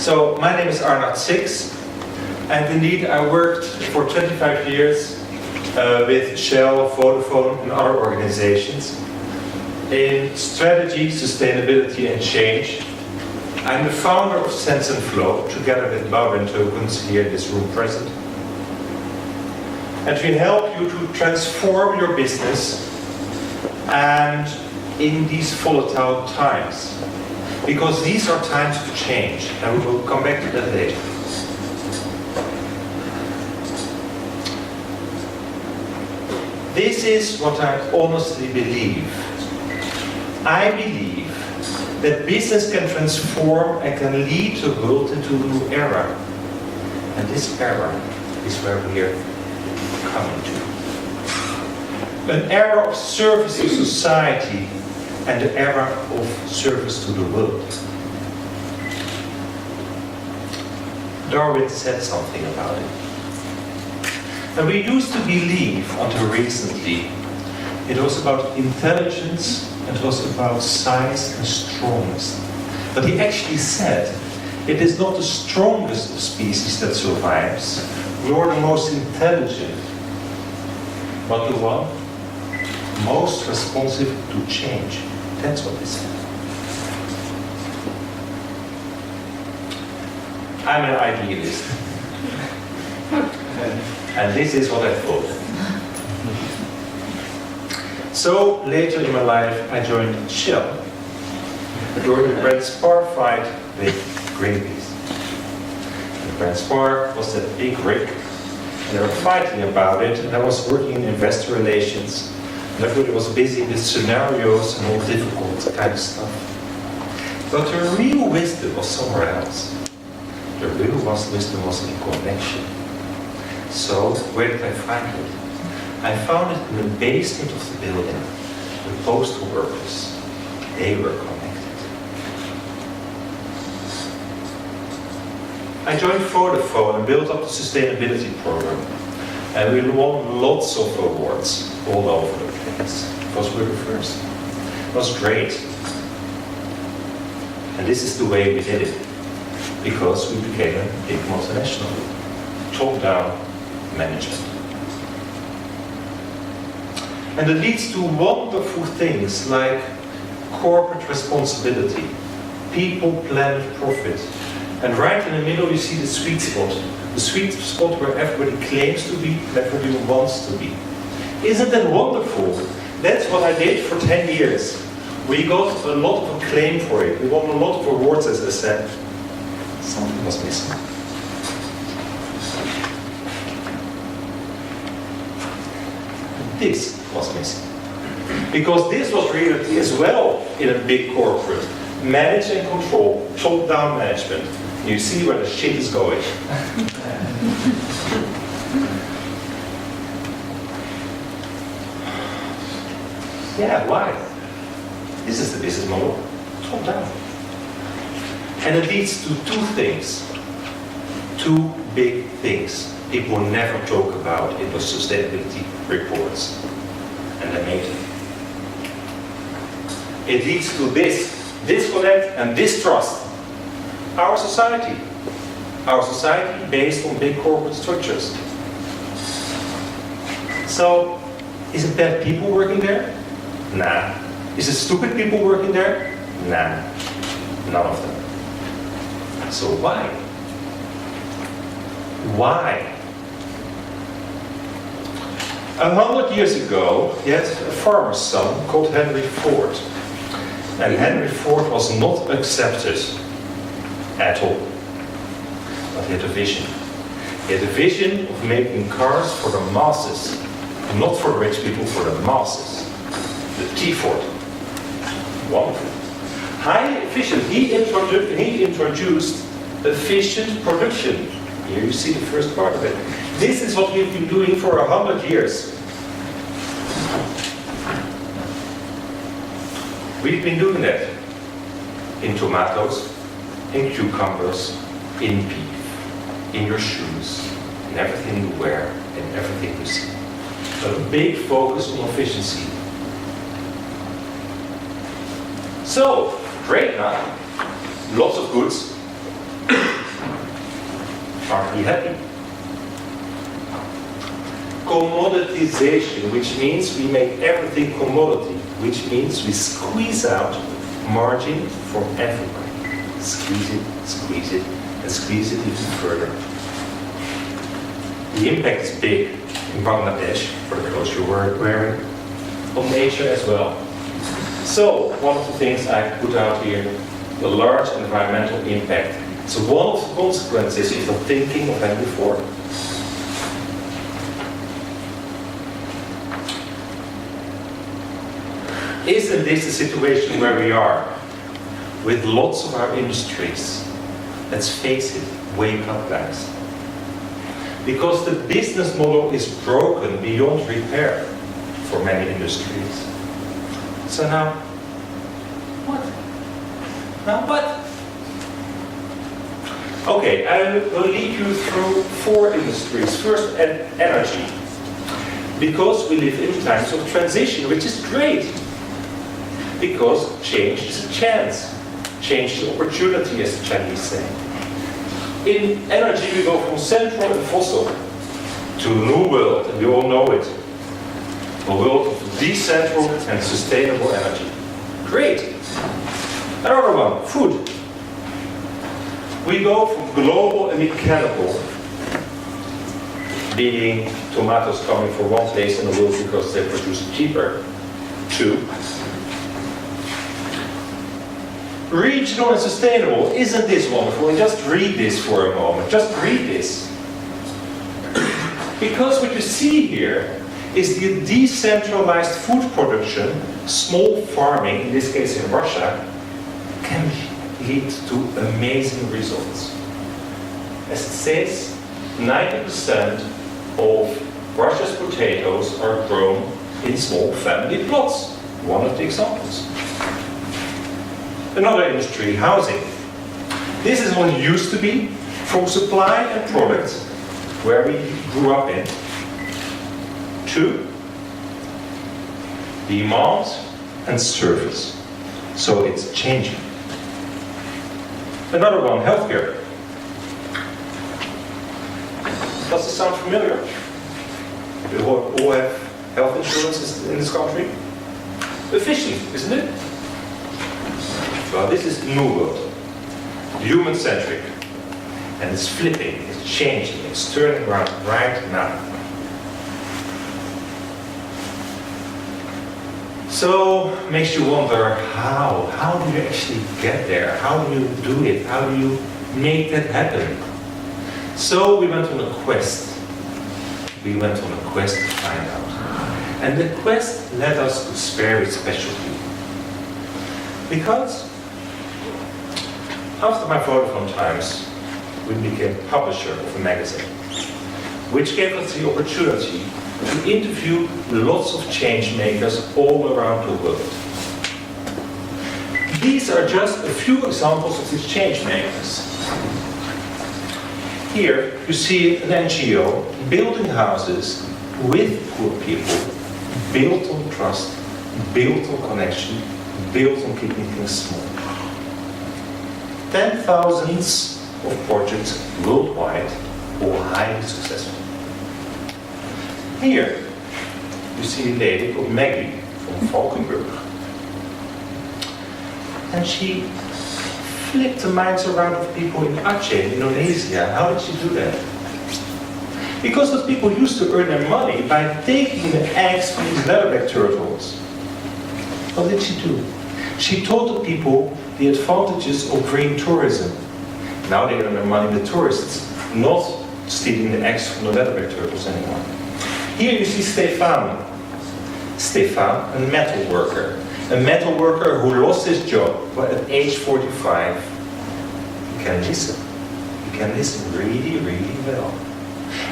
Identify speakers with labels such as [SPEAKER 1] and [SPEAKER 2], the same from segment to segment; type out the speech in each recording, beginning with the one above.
[SPEAKER 1] So my name is Arnoud, and indeed I worked for 25 years with Shell, Vodafone and other organizations in strategy, sustainability and change. I'm the founder of Sense and Flow, together with Lauren Tokens here in this room present. And we help you to transform your business and in these volatile times. Because these are times to change, and we will come back to that later. This is what I honestly believe. I believe that business can transform and can lead the world into a new era. And this era is where we are coming to. An era of service to society and the era of service to the world. Darwin said something about it. And we used to believe, until recently, it was about intelligence and it was about size and strongness. But he actually said, it is not the strongest of species that survives, nor the most intelligent, but the one most responsive to change. That's what they said. I'm an idealist. And this is what I thought. So later in my life I joined Shell during the Brent Spar fight with Greenpeace. And Brent Spar was that big rig and they were fighting about it, and I was working in investor relations. And everybody was busy with scenarios and all difficult kind of stuff. But the real wisdom was somewhere else. The real wisdom was in connection. So, where did I find it? I found it in the basement of the building. The postal workers, they were connected. I joined Vodafone and built up the sustainability program. And we won lots of awards all over the place, because we were the first. It was great. And this is the way we did it, because we became a big multinational. Top-down management. And it leads to wonderful things like corporate responsibility, people, planet, profit. And right in the middle you see the sweet spot. The sweet spot where everybody claims to be, and everybody wants to be. Isn't that wonderful? That's what I did for 10 years. We got a lot of acclaim for it. We won a lot of awards, as I said. Something was missing. This was missing. Because this was reality as well in a big corporate. Manage and control, top-down management. You see where the shit is going. Yeah, why? This is the business model, top-down. And it leads to two things. Two big things people never talk about in those sustainability reports. And they made it. It leads to this disconnect and distrust. Our society based on big corporate structures. So, is it bad people working there? Nah. Is it stupid people working there? Nah. None of them. So why? Why? 100 years ago, you had a farmer's son called Henry Ford. And Henry Ford was not accepted at all. But he had a vision. He had a vision of making cars for the masses. Not for the rich people, for the masses. The T-Ford. Wonderful. High efficient. He introduced efficient production. Here you see the first part of it. This is what we've been doing for 100 years. We've been doing that in tomatoes, in cucumbers, in beef, in your shoes, in everything you wear, in everything you see. A big focus on efficiency. So, great now. Lots of goods. Aren't we happy? Commoditization, which means we make everything commodity, which means we squeeze out margin from everybody. Squeeze it, and squeeze it even further. The impact is big in Bangladesh, for the clothes you're wearing, on nature as well. So, one of the things I put out here, the large environmental impact. So one of the consequences is the thinking of them before. Isn't this the situation where we are? With lots of our industries. Let's face it, wake up guys. Because the business model is broken beyond repair for many industries. So now, what? Now what? Okay, I will lead you through 4 industries. First, energy. Because we live in times of transition, which is great. Because change is a chance. Change is opportunity, as the Chinese say. In energy, we go from central and fossil to a new world, and we all know it. A world of decentral and sustainable energy. Great. Another one, food. We go from global and mechanical, being tomatoes coming from one place in the world because they produce cheaper, to regional and sustainable. Isn't this wonderful? And just read this for a moment. Just read this. Because what you see here is the decentralized food production, small farming, in this case in Russia, can lead to amazing results. As it says, 90% of Russia's potatoes are grown in small family plots. One of the examples. Another industry, housing. This is what it used to be, from supply and product, where we grew up in, to demand and service. So it's changing. Another one, healthcare. Does this sound familiar? We all have health insurance in this country. Efficient, isn't it? Well, this is the new world. Human-centric. And it's flipping, it's changing, it's turning around right now. So, makes you wonder how? How do you actually get there? How do you do it? How do you make that happen? So we went on a quest. We went on a quest to find out. And the quest led us to very special people. Because after my Vodafone times, we became publisher of a magazine, which gave us the opportunity to interview lots of change makers all around the world. These are just a few examples of these change makers. Here you see an NGO building houses with poor people, built on trust, built on connection, built on keeping things small. 10,000s of projects worldwide, all highly successful. Here you see a lady called Maggie from Valkenburg. And she flipped the minds around of people in Aceh, in Indonesia. How did she do that? Because those people used to earn their money by taking the eggs from these leatherback turtles. What did she do? She taught the people the advantages of green tourism. Now they earn their money with tourists, not stealing the eggs from the leatherback turtles anymore. Here you see Stefan. Stefan, a metal worker. A metal worker who lost his job, but at age 45, he can listen. He can listen really, really well.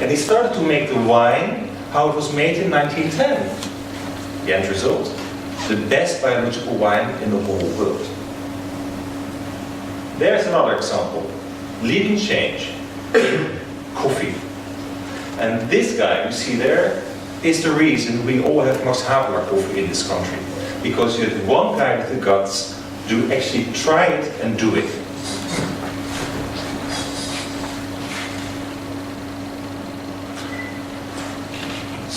[SPEAKER 1] And he started to make the wine how it was made in 1910. The end result, the best biological wine in the whole world. There's another example. Leading change. Coffee. And this guy you see there is the reason we all have Max Havelaar coffee in this country. Because you had one guy with the guts to actually try it and do it.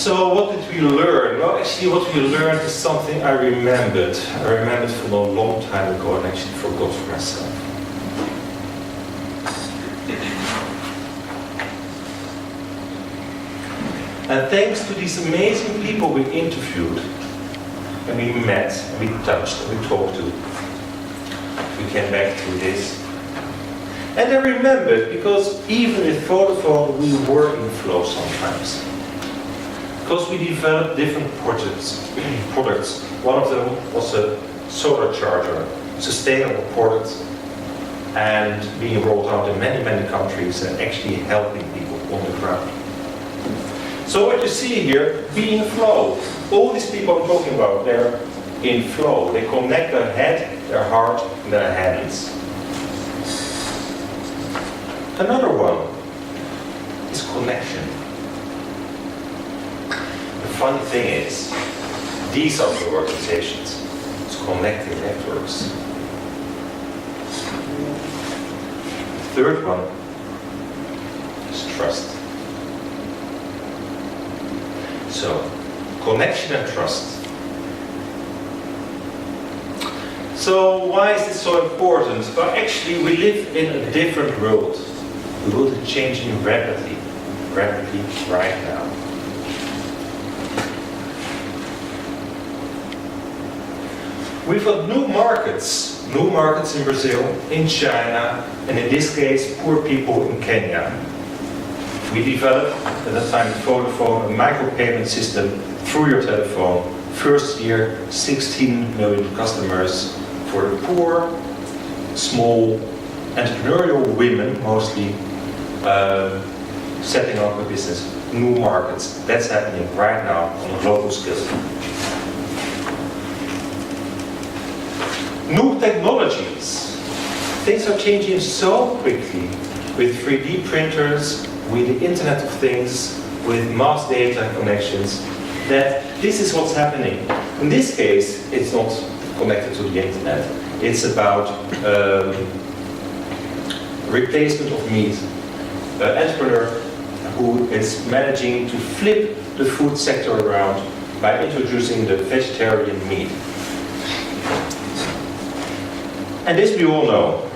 [SPEAKER 1] So what did we learn? Well, actually what we learned is something I remembered. I remembered from a long time ago and actually forgot for myself. And thanks to these amazing people we interviewed, and we met, and we touched, and we talked to, we came back to this. And I remembered, because even with Vodafone we were in flow sometimes. Because we developed different products. One of them was a solar charger, sustainable product, and being rolled out in many, many countries and actually helping people on the ground. So what you see here, be in flow. All these people I'm talking about, they're in flow. They connect their head, their heart, and their hands. Another one is connection. The funny thing is, these are the organizations. It's connecting networks. The third one is trust. So, connection and trust. So, why is this so important? Well, actually, we live in a different world. The world is changing rapidly right now. We've got new markets in Brazil, in China, and in this case, poor people in Kenya. We developed, at that time, Vodafone, a micropayment system through your telephone. First year, 16 million customers for the poor, small, entrepreneurial women, mostly, setting up a business. New markets. That's happening right now on a global scale. New technologies. Things are changing so quickly with 3D printers, with the Internet of Things, with mass data connections, that this is what's happening. In this case, it's not connected to the Internet. It's about replacement of meat. An entrepreneur who is managing to flip the food sector around by introducing the vegetarian meat. And this we all know,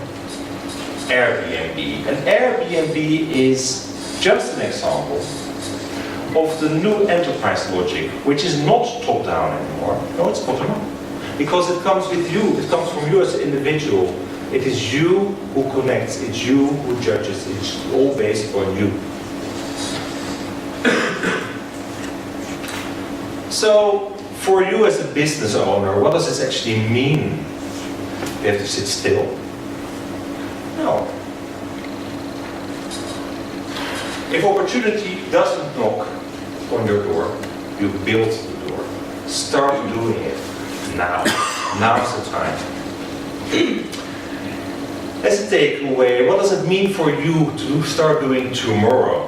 [SPEAKER 1] Airbnb. And Airbnb is just an example of the new enterprise logic, which is not top-down anymore. No, it's bottom-up. Because it comes with you, it comes from you as an individual. It is you who connects, it's you who judges, it's all based on you. So, for you as a business owner, what does this actually mean? You have to sit still? No. If opportunity doesn't knock on your door, you build the door. Start doing it now. Now's the time. As a takeaway, what does it mean for you to start doing tomorrow?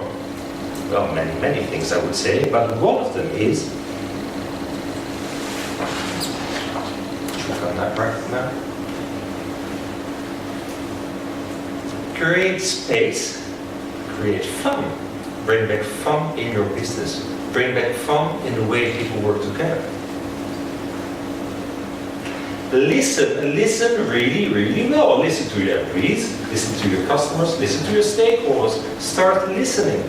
[SPEAKER 1] Well, many things I would say, but one of them is, right now, create space, create fun. Bring back fun in your business. Bring back fun in the way people work together. Listen, and listen really, really well. Listen to your employees, listen to your customers, listen to your stakeholders. Start listening.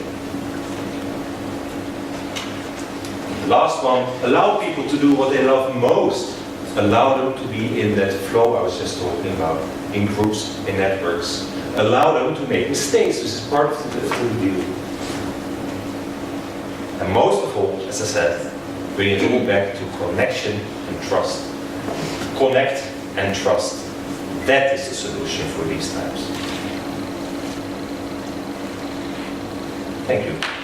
[SPEAKER 1] Last one, allow people to do what they love most. Allow them to be in that flow I was just talking about, in groups, in networks. Allow them to make mistakes, which is part of the deal. And most of all, as I said, bring it all back to connection and trust. Connect and trust. That is the solution for these times. Thank you.